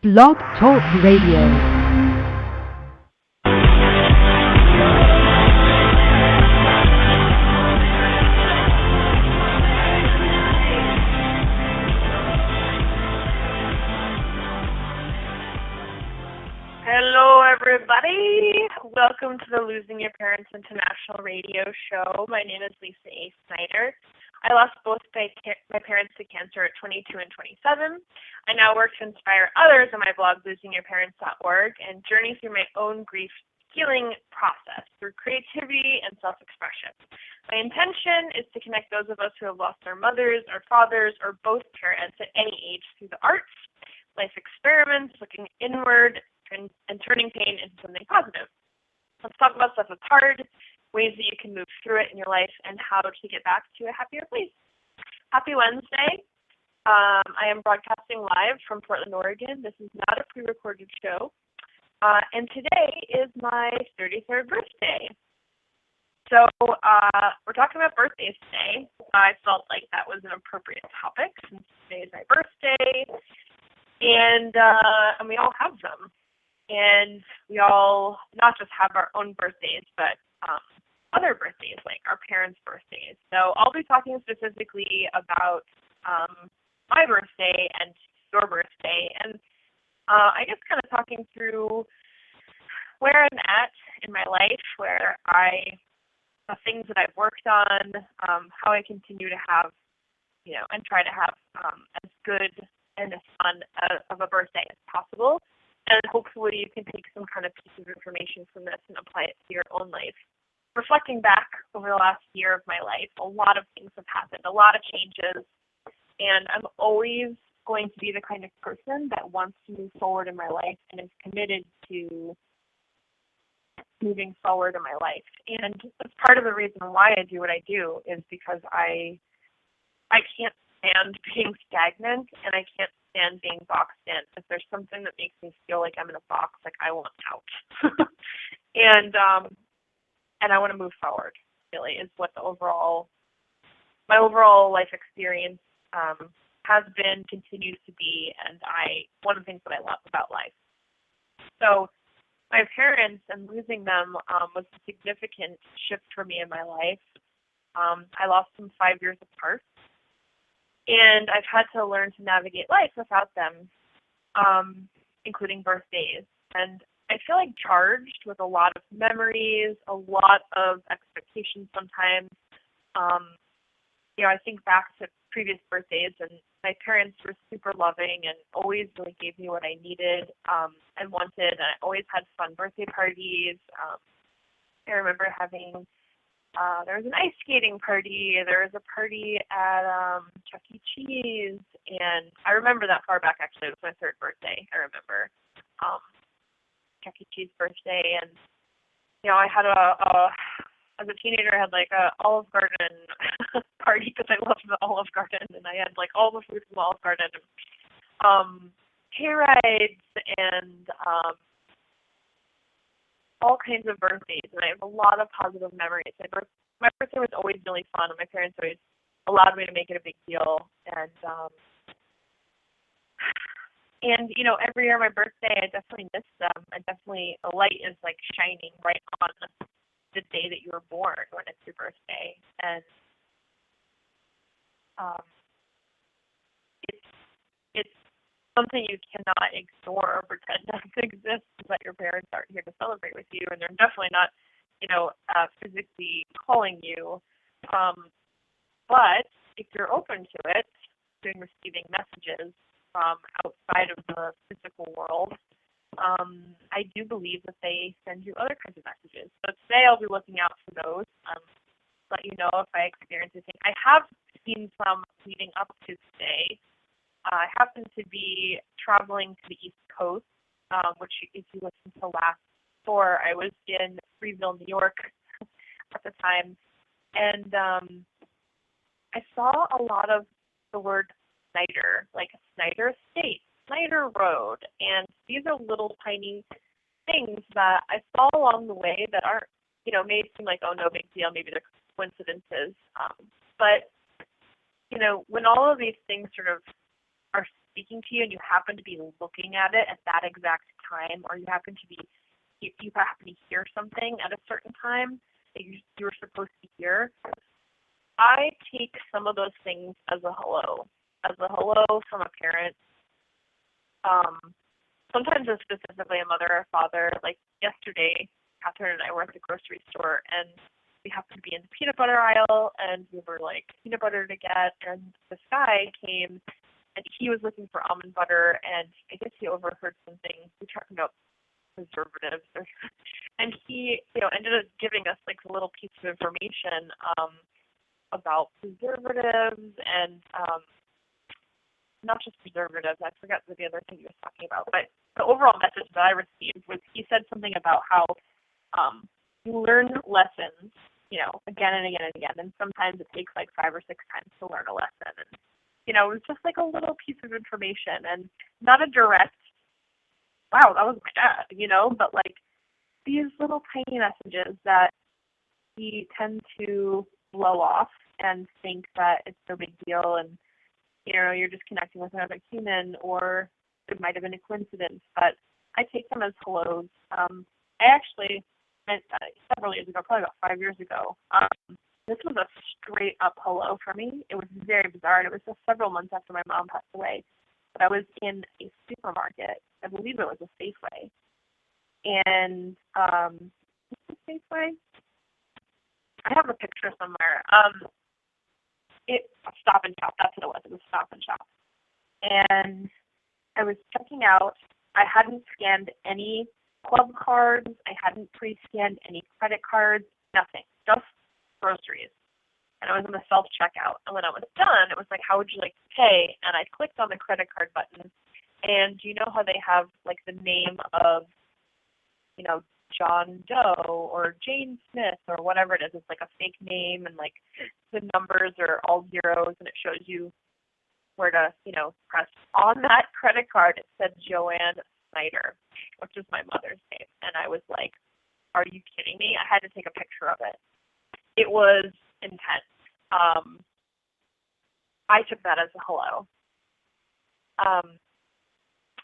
Blog Talk Radio. Hello, everybody. Welcome to the Losing Your Parents International Radio Show. My name is Lisa A. Snyder. I lost both my parents to cancer at 22 and 27. I now work to inspire others on my blog, losingyourparents.org, and journey through my own grief healing process through creativity and self-expression. My intention is to connect those of us who have lost our mothers, our fathers, or both parents at any age through the arts, life experiments, looking inward, and turning pain into something positive. Let's talk about stuff that's hard, ways that you can move through it in your life, and how to get back to a happier place. Happy Wednesday. I am broadcasting live from Portland, Oregon. This is not a pre-recorded show. And today is my 33rd birthday. So we're talking about birthdays today. I felt like that was an appropriate topic since today is my birthday. And we all have them. And we all not just have our own birthdays, but other birthdays, like our parents' birthdays. So I'll be talking specifically about my birthday and your birthday, and I guess kind of talking through where I'm at in my life, the things that I've worked on, how I continue to have, and try to have as good and as fun of a birthday as possible. And hopefully you can take some kind of piece of information from this and apply it to your own life. Reflecting back over the last year of my life, a lot of things have happened, a lot of changes, and I'm always going to be the kind of person that wants to move forward in my life and is committed to moving forward in my life. And that's part of the reason why I do what I do, is because I can't stand being stagnant, and I can't stand being boxed in. If there's something that makes me feel like I'm in a box, like I want out. And I want to move forward, really, is what my overall life experience has been, continues to be, and one of the things that I love about life. So my parents and losing them was a significant shift for me in my life. I lost them 5 years apart, and I've had to learn to navigate life without them, including birthdays. And I feel like charged with a lot of memories, a lot of expectations sometimes. I think back to previous birthdays, and my parents were super loving and always really gave me what I needed and wanted. And I always had fun birthday parties. I remember having, there was an ice skating party. There was a party at Chuck E. Cheese. And I remember that far back, actually. It was my third birthday, I remember. Chuck E. Cheese birthday, and I had as a teenager, I had like a Olive Garden party because I loved the Olive Garden, and I had like all the food from the Olive Garden, and hay rides, and all kinds of birthdays, and I have a lot of positive memories. My birthday was always really fun, and my parents always allowed me to make it a big deal, and every year my birthday, I definitely miss them. The light is like shining right on the day that you were born when it's your birthday. And it's something you cannot ignore or pretend doesn't exist, that your parents aren't here to celebrate with you, and they're definitely not, physically calling you. But if you're open to it, doing receiving messages from outside of the physical world, I do believe that they send you other kinds of messages. So today I'll be looking out for those, let you know if I experience anything. I have seen some leading up to today. I happen to be traveling to the East Coast, which if you listen to last tour, I was in Freeville, New York at the time, and I saw a lot of the word Snyder, like Snyder Estate, Snyder Road, and these are little tiny things that I saw along the way that aren't, may seem like, oh, no big deal, maybe they're coincidences, but when all of these things sort of are speaking to you and you happen to be looking at it at that exact time, or you happen to hear something at a certain time that you were supposed to hear, I take some of those things as a hello from a parent. Sometimes it's specifically a mother or father. Like yesterday, Catherine and I were at the grocery store, and we happened to be in the peanut butter aisle, and we were like, peanut butter to get, and this guy came, and he was looking for almond butter, and I guess he overheard something. We talked about preservatives, and he, ended up giving us like a little piece of information about preservatives and not just preservatives. I forgot the other thing he was talking about, but the overall message that I received was he said something about how you learn lessons, again and again and again, and sometimes it takes like 5 or 6 times to learn a lesson. And it was just like a little piece of information, and not a direct, wow, that was my dad, but like these little tiny messages that we tend to blow off and think that it's no big deal, and you're just connecting with another human, or it might have been a coincidence, but I take them as hellos. I actually meant several years ago, probably about 5 years ago. This was a straight up hello for me. It was very bizarre, and it was just several months after my mom passed away. But I was in a supermarket. I believe it was a Safeway. And Safeway? I have a picture somewhere. Stop and Shop. That's what it was. It was Stop and Shop. And I was checking out. I hadn't scanned any club cards. I hadn't pre-scanned any credit cards. Nothing. Just groceries. And I was in the self-checkout. And when I was done, it was like, how would you like to pay? And I clicked on the credit card button. And you know how they have like the name of, John Doe or Jane Smith or whatever it is. It's like a fake name, and like the numbers are all zeros, and it shows you where to, press. On that credit card, it said Joanne Snyder, which is my mother's name. And I was like, are you kidding me? I had to take a picture of it. It was intense. I took that as a hello.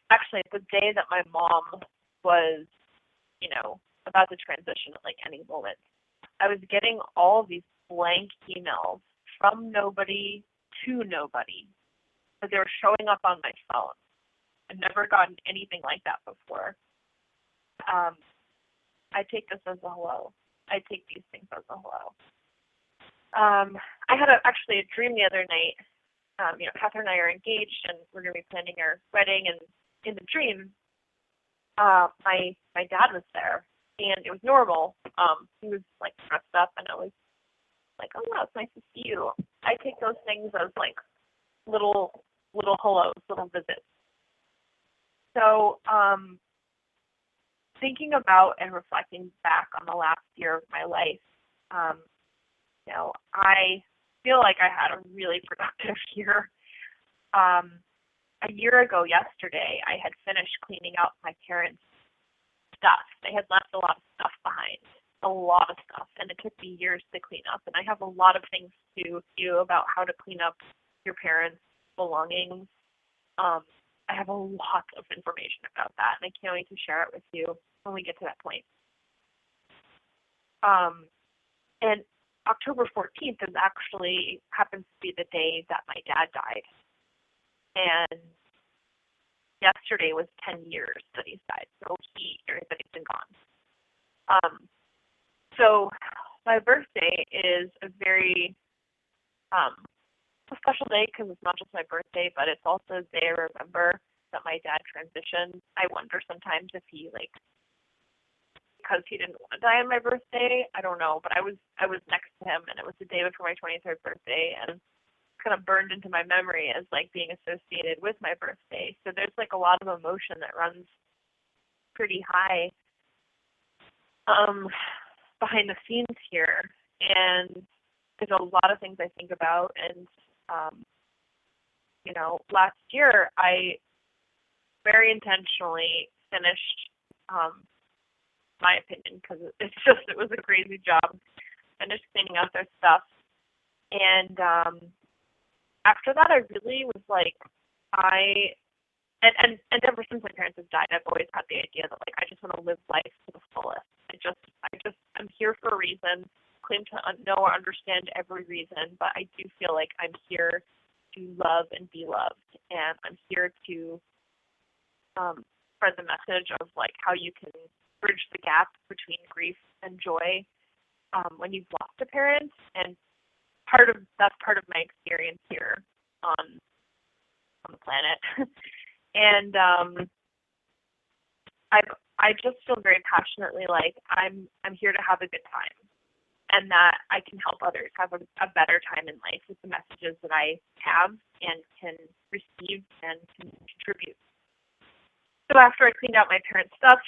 Actually, the day that my mom was, about to transition at like any moment, I was getting all these blank emails from nobody to nobody, but they were showing up on my phone. I've never gotten anything like that before. I take this as a hello. I take these things as a hello. I had actually a dream the other night. Catherine and I are engaged, and we're going to be planning our wedding. And in the dream, my dad was there, and it was normal. He was like dressed up, and I was like, oh wow, it's nice to see you. I take those things as like little hellos, little visits. So thinking about and reflecting back on the last year of my life, I feel like I had a really productive year. A year ago yesterday, I had finished cleaning out my parents' stuff. They had left a lot of stuff behind, a lot of stuff, and it took me years to clean up. And I have a lot of things to do about how to clean up your parents' belongings. I have a lot of information about that, and I can't wait to share it with you when we get to that point. And October 14th happens to be the day that my dad died. And yesterday was 10 years that he's died, so that he's been gone. So my birthday is a very a special day because it's not just my birthday, but it's also the day I remember that my dad transitioned. I wonder sometimes if he because he didn't want to die on my birthday. I don't know, but I was next to him, and it was the day before my 23rd birthday, and kind of burned into my memory as like being associated with my birthday. So there's like a lot of emotion that runs pretty high behind the scenes here, and there's a lot of things I think about. And last year I very intentionally finished my opinion, because it was a crazy job, finished cleaning out their stuff. And after that, I really was like, I and ever since my parents have died, I've always had the idea that like I just want to live life to the fullest. I'm here for a reason. Claim to know or understand every reason, but I do feel like I'm here to love and be loved, and I'm here to spread the message of like how you can bridge the gap between grief and joy when you've lost a parent, and that's part of my experience here on the planet. And I just feel very passionately like I'm here to have a good time, and that I can help others have a better time in life with the messages that I have and can receive and can contribute. So after I cleaned out my parents' stuff,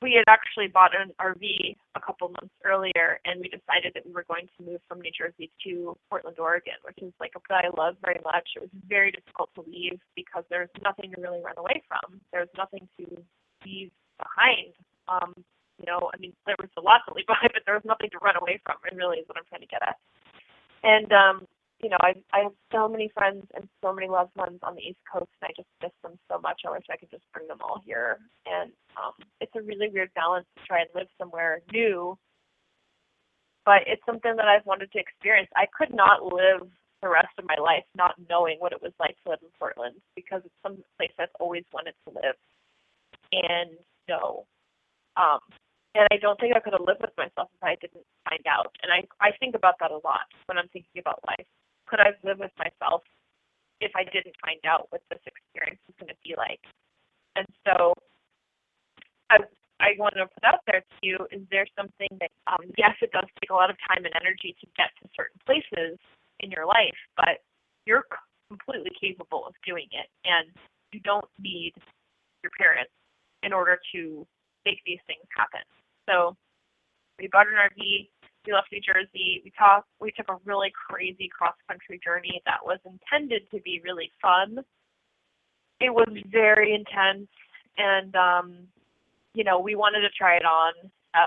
we had actually bought an RV a couple months earlier, and we decided that we were going to move from New Jersey to Portland, Oregon, which is like a place I love very much. It was very difficult to leave because there's nothing to really run away from. There's nothing to leave behind. I mean, there was a lot to leave behind, but there was nothing to run away from, and really is what I'm trying to get at. And I have so many friends and so many loved ones on the East Coast, and I just miss them so much. I wish I could just bring them all here. And it's a really weird balance to try and live somewhere new, but it's something that I've wanted to experience. I could not live the rest of my life not knowing what it was like to live in Portland, because it's some place I've always wanted to live and know. And I don't think I could have lived with myself if I didn't find out. And I think about that a lot when I'm thinking about life. Could I live with myself if I didn't find out what this experience is going to be like? And so I want to put out there to you, is there something that, yes, it does take a lot of time and energy to get to certain places in your life, but you're completely capable of doing it. And you don't need your parents in order to make these things happen. So we bought an RV, we left New Jersey, we took a really crazy cross-country journey that was intended to be really fun. It was very intense, and, we wanted to try it on,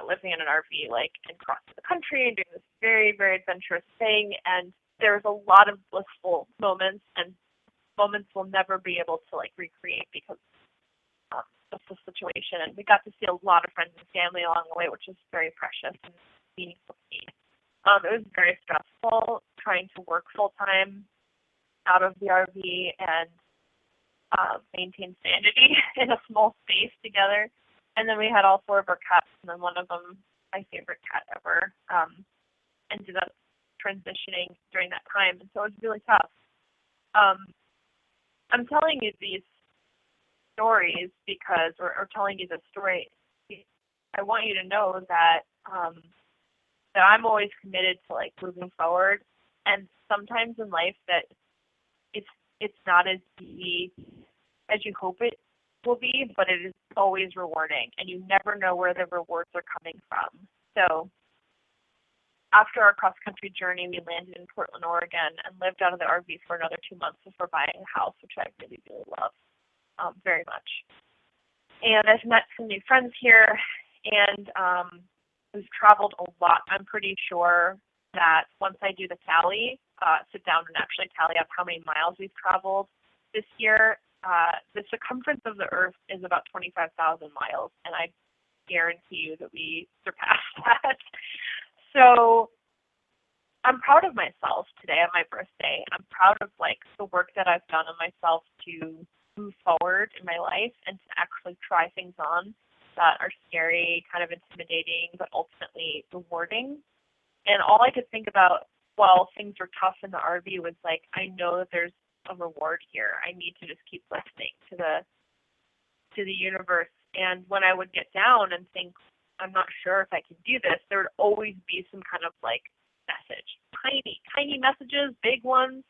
living in an RV, and crossing the country and doing this very, very adventurous thing, and there was a lot of blissful moments, and moments we'll never be able to, recreate because of the situation. And we got to see a lot of friends and family along the way, which was very precious and meaningful to me. It was very stressful trying to work full-time out of the RV and maintain sanity in a small space together. And then we had all 4 of our cats, and then one of them, my favorite cat ever, ended up transitioning during that time. And so it was really tough. I'm telling you these stories because, or telling you this story, I want you to know that that I'm always committed to moving forward. And sometimes in life that it's not as easy as you hope it will be, but it is always rewarding, and you never know where the rewards are coming from. So after our cross-country journey, we landed in Portland, Oregon, and lived out of the RV for another 2 months before buying a house, which I really, really love very much. And I've met some new friends here, and we've traveled a lot. I'm pretty sure that once I do the tally, sit down and actually tally up how many miles we've traveled this year, the circumference of the Earth is about 25,000 miles, and I guarantee you that we surpassed that. So I'm proud of myself today on my birthday. I'm proud of the work that I've done on myself to move forward in my life and to actually try things on that are scary, kind of intimidating, but ultimately rewarding. And all I could think about while things were tough in the RV was I know that there's a reward here. I need to just keep listening to the universe. And when I would get down and think, I'm not sure if I can do this, there would always be some kind of message. Tiny messages, big ones.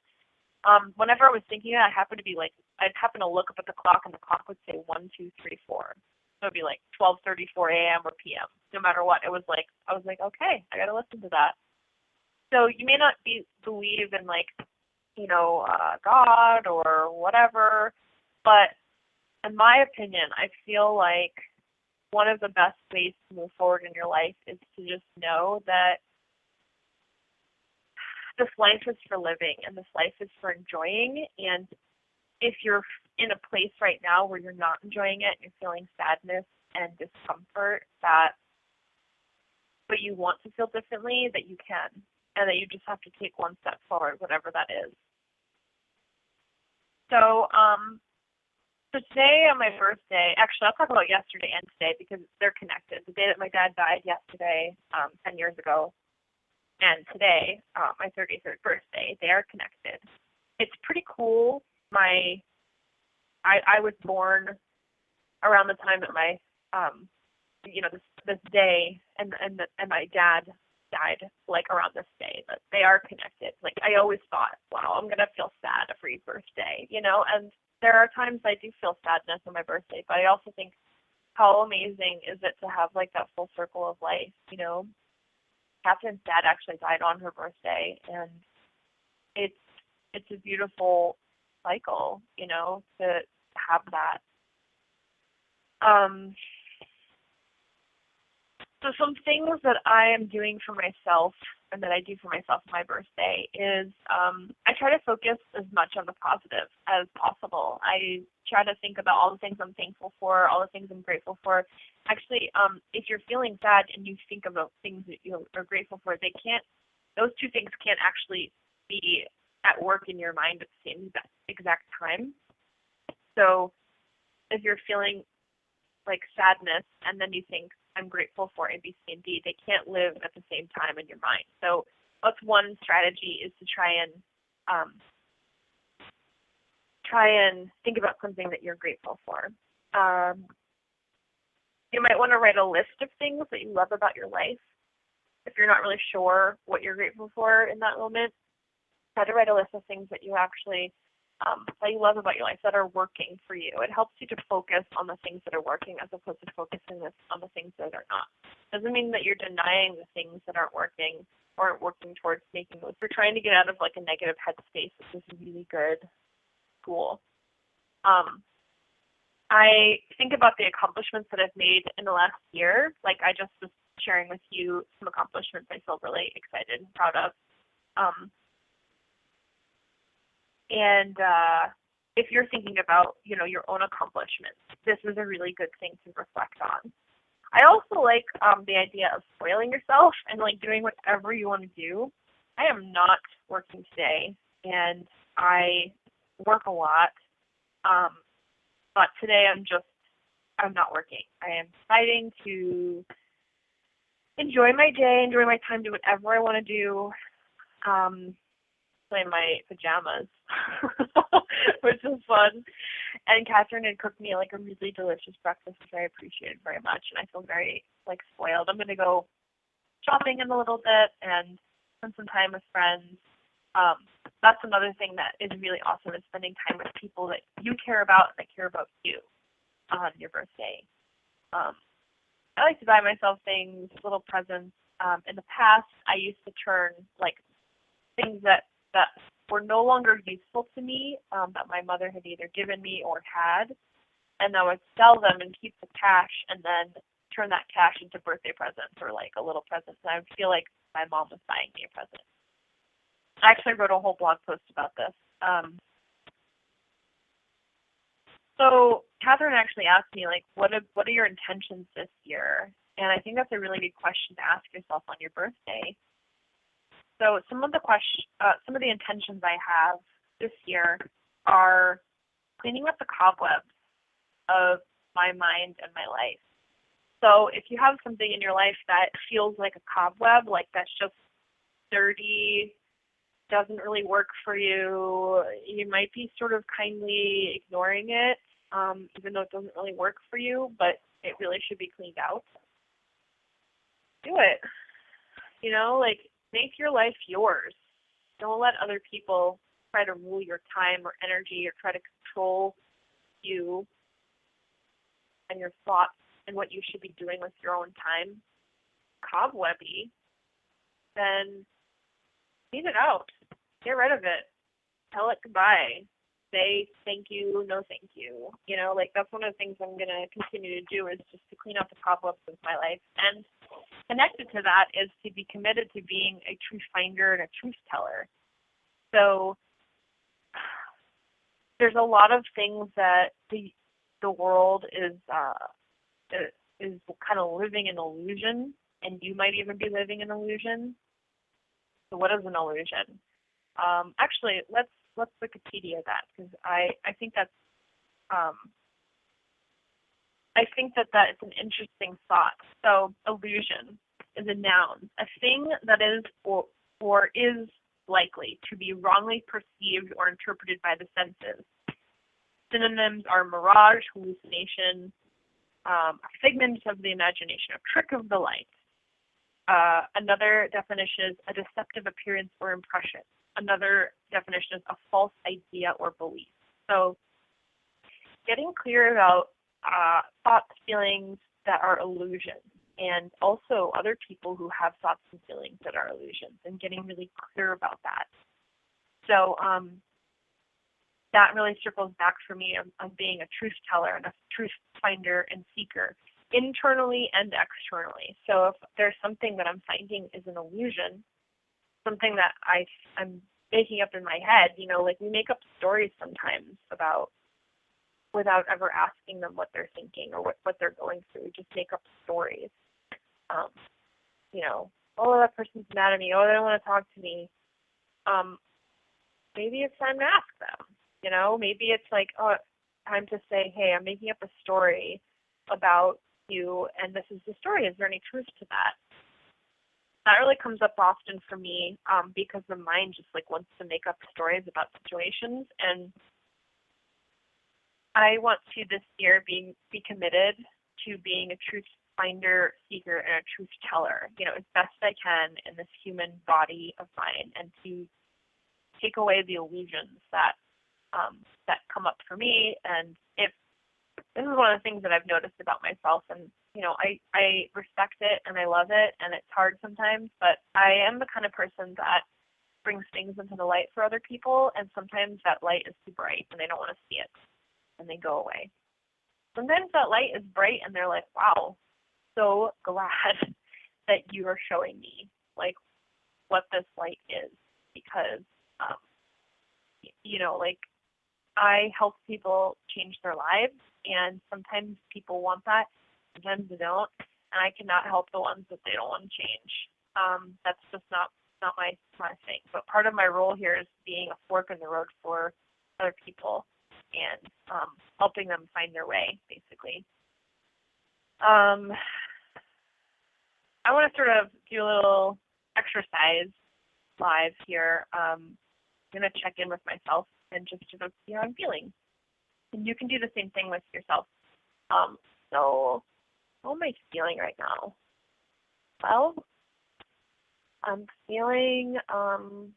Whenever I was thinking that, I'd happen to look up at the clock, and the clock would say 1, 2, 3, 4. So it'd be 12:34 a.m. or p.m. No matter what, it was I was okay, I gotta listen to that. So you may not believe in God or whatever, but in my opinion, I feel like one of the best ways to move forward in your life is to just know that this life is for living and this life is for enjoying, and if you're in a place right now where you're not enjoying it and you're feeling sadness and discomfort, but you want to feel differently, that you can, and that you just have to take one step forward, whatever that is. So, so today on my birthday, actually I'll talk about yesterday and today because they're connected. The day that my dad died yesterday, 10 years ago, and today, my 33rd birthday, they are connected. It's pretty cool. I was born around the time that my this day and my dad died like around this day, but they are connected. Like I always thought, wow, I'm gonna feel sad every birthday, and there are times I do feel sadness on my birthday, but I also think how amazing is it to have like that full circle of life, Catherine's dad actually died on her birthday, and it's a beautiful cycle, to have that. So some things that I am doing for myself and that I do for myself on my birthday is I try to focus as much on the positive as possible. I try to think about all the things I'm thankful for, all the things I'm grateful for. Actually, if you're feeling sad and you think about things that you are grateful for, those two things can't actually be at work in your mind at the same exact time. So if you're feeling like sadness and then you think, I'm grateful for A, B, C, and D, they can't live at the same time in your mind. So that's one strategy, is to try and think about something that you're grateful for. You might want to write a list of things that you love about your life. If you're not really sure what you're grateful for in that moment, try to write a list of things that you actually that you love about your life, that are working for you. It helps you to focus on the things that are working as opposed to focusing on the things that are not. Doesn't mean that you're denying the things that aren't working or aren't working towards making those. If you're trying to get out of like a negative headspace, this is a really good tool. I think about the accomplishments that I've made in the last year. Like I just was sharing with you some accomplishments I feel really excited and proud of. And if you're thinking about, your own accomplishments, this is a really good thing to reflect on. I also like the idea of spoiling yourself and like doing whatever you want to do. I am not working today, and I work a lot, but today I'm not working. I am deciding to enjoy my day, enjoy my time, do whatever I want to do. Play my pajamas, which is fun. And Catherine had cooked me like a really delicious breakfast, which I appreciated very much, and I feel very like spoiled. I'm gonna go shopping in a little bit and spend some time with friends. That's another thing that is really awesome, is spending time with people that you care about and that care about you on your birthday. I like to buy myself things, little presents. In the past, I used to turn like things that were no longer useful to me, that my mother had either given me or had, and I would sell them and keep the cash and then turn that cash into birthday presents or like a little present. And I would feel like my mom was buying me a present. I actually wrote a whole blog post about this. So Catherine actually asked me, like, what are your intentions this year? And I think that's a really good question to ask yourself on your birthday. So some of the intentions I have this year are cleaning up the cobwebs of my mind and my life. So if you have something in your life that feels like a cobweb, like that's just dirty, doesn't really work for you, you might be sort of kindly ignoring it, even though it doesn't really work for you, but it really should be cleaned out. Do it. Like, make your life yours. Don't let other people try to rule your time or energy or try to control you and your thoughts and what you should be doing with your own time. Cobwebby, then clean it out. Get rid of it. Tell it goodbye. Say thank you, no thank you. Like that's one of the things I'm going to continue to do, is just to clean out the cobwebs of my life. And connected to that is to be committed to being a truth finder and a truth teller. So there's a lot of things that the world is kind of living an illusion, and you might even be living an illusion. So what is an illusion? Actually, let's Wikipedia that, because I think that's I think that is an interesting thought. So illusion is a noun, a thing that is or is likely to be wrongly perceived or interpreted by the senses. Synonyms are mirage, hallucination, a figment of the imagination, a trick of the light. Another definition is a deceptive appearance or impression. Another definition is a false idea or belief. So getting clear about thoughts, feelings that are illusions, and also other people who have thoughts and feelings that are illusions, and getting really clear about that. So that really circles back for me on being a truth teller and a truth finder and seeker, internally and externally. So if there's something that I'm finding is an illusion, something that I'm making up in my head, like we make up stories sometimes about, without ever asking them what they're thinking or what they're going through. We just make up stories. Oh, that person's mad at me. Oh, they don't want to talk to me. Maybe it's time to ask them. Maybe it's like, oh, time to say, hey, I'm making up a story about you, and this is the story. Is there any truth to that? That really comes up often for me because the mind just wants to make up stories about situations, and I want to this year be committed to being a truth finder, seeker, and a truth teller, as best I can in this human body of mine, and to take away the illusions that come up for me. And if this is one of the things that I've noticed about myself, and I respect it and I love it, and it's hard sometimes, but I am the kind of person that brings things into the light for other people, and sometimes that light is too bright and they don't want to see it and they go away. Sometimes that light is bright and they're like, wow, so glad that you are showing me what this light is, because I help people change their lives, and sometimes people want that, sometimes they don't, and I cannot help the ones that they don't want to change. That's just not my thing. But part of my role here is being a fork in the road for other people and helping them find their way, basically. I want to sort of do a little exercise live here. I'm going to check in with myself and just sort of see how I'm feeling. And you can do the same thing with yourself. So how am I feeling right now? Well, I'm feeling I'm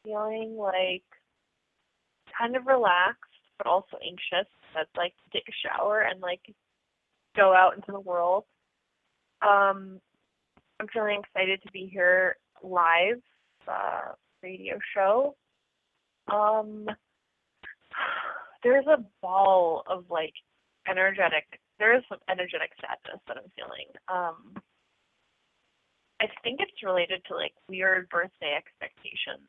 feeling kind of relaxed, but also anxious. That's to take a shower and go out into the world. I'm feeling excited to be here live, radio show. There's a ball of there is some energetic sadness that I'm feeling. I think it's related to weird birthday expectations.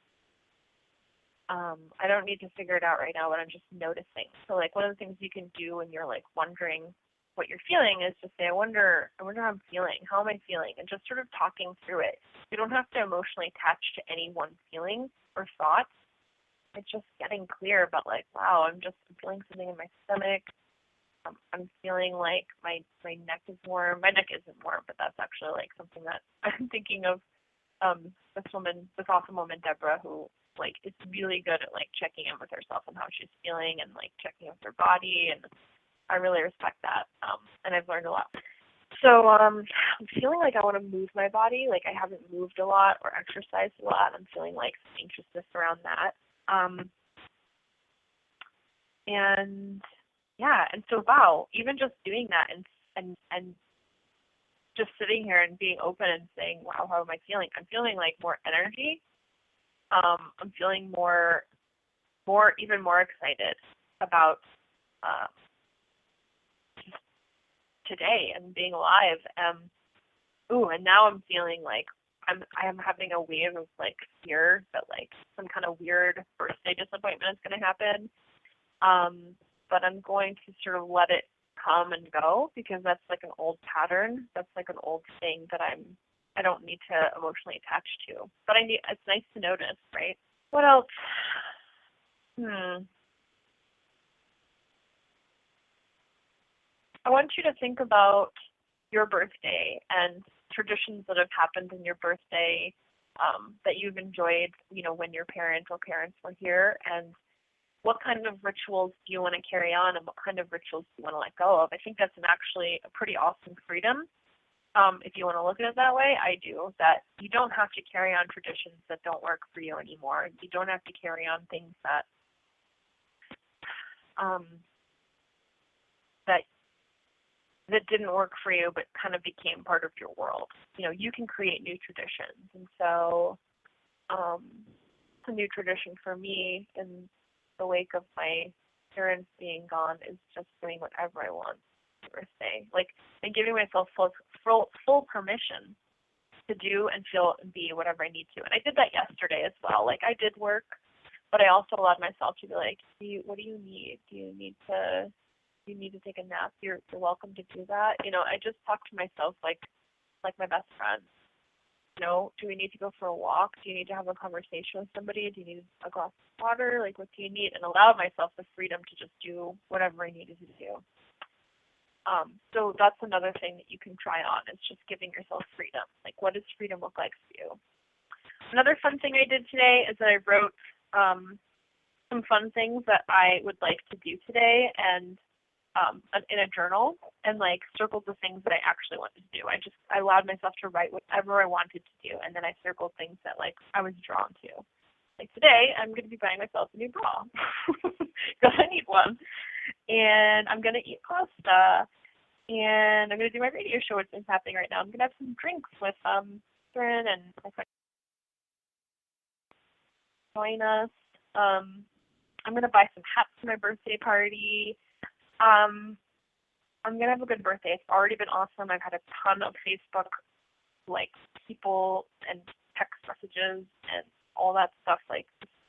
I don't need to figure it out right now, but I'm just noticing. So one of the things you can do when you're wondering what you're feeling is to say, I wonder how I'm feeling. How am I feeling? And just sort of talking through it. You don't have to emotionally attach to any one feeling or thought. It's just getting clear about wow, I'm feeling something in my stomach. I'm feeling like my neck is warm. My neck isn't warm, but that's actually something that I'm thinking of. This awesome woman, Deborah, who is really good at checking in with herself and how she's feeling and checking with her body, and I really respect that. And I've learned a lot. So I'm feeling I want to move my body. I haven't moved a lot or exercised a lot. I'm feeling some anxiousness around that. And yeah, and so wow, even just doing that and just sitting here and being open and saying, wow, how am I feeling? I'm feeling more energy. I'm feeling even more excited about today and being alive. And now I'm feeling I am having a wave of like fear that like some kind of weird birthday disappointment is going to happen. But I'm going to sort of let it come and go because that's like an old pattern. That's like an old thing that I don't need to emotionally attach to. But it's nice to notice, right? What else? I want you to think about your birthday and traditions that have happened in your birthday that you've enjoyed, when your parent or parents were here, and what kind of rituals do you want to carry on and what kind of rituals do you want to let go of? I think that's actually a pretty awesome freedom. If you want to look at it that way, I do. That you don't have to carry on traditions that don't work for you anymore. You don't have to carry on things that that didn't work for you but kind of became part of your world. You can create new traditions. And so a new tradition for me in the wake of my parents being gone is just doing whatever I want on my birthday. And giving myself full permission to do and feel and be whatever I need to. And I did that yesterday as well. I did work, but I also allowed myself to be like, what do you need? Do you need to take a nap? You're welcome to do that. I just talk to myself like my best friend. Do we need to go for a walk? Do you need to have a conversation with somebody? Do you need a glass of water? What do you need? And allow myself the freedom to just do whatever I needed to do. So that's another thing that you can try on, is just giving yourself freedom. What does freedom look like for you? Another fun thing I did today is that I wrote some fun things that I would like to do today, and in a journal, and circled the things that I actually wanted to do. I allowed myself to write whatever I wanted to do, and then I circled things that I was drawn to. Today, I'm going to be buying myself a new bra because I need one, and I'm going to eat pasta, and I'm going to do my radio show, which is happening right now. I'm going to have some drinks with Catherine and my friend join us. I'm going to buy some hats for my birthday party. I'm going to have a good birthday. It's already been awesome. I've had a ton of Facebook, people and text messages and all that stuff.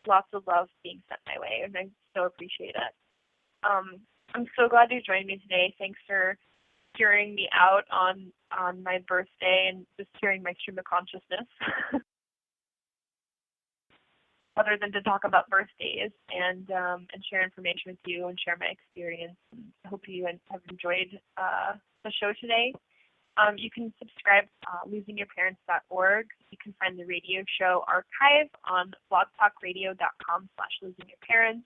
Lots of love being sent my way, and I so appreciate it. I'm so glad you joined me today. Thanks for hearing me out on my birthday and just hearing my stream of consciousness. Other than to talk about birthdays and share information with you and share my experience. I hope you have enjoyed the show today. You can subscribe to losingyourparents.org. You can find the radio show archive on blogtalkradio.com/losingyourparents.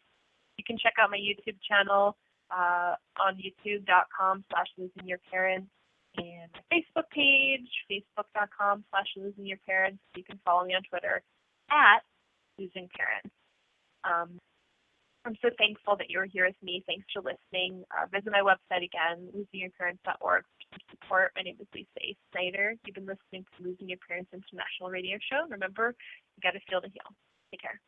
You can check out my YouTube channel on youtube.com/losingyourparents, and my Facebook page, facebook.com/losingyourparents. You can follow me on Twitter @losing parents. I'm so thankful that you're here with me. Thanks for listening. Visit my website again, losingyourparents.org, for support. My name is Lisa A. Snyder. You've been listening to Losing Your Parents International Radio Show. Remember, you got to feel to heal. Take care.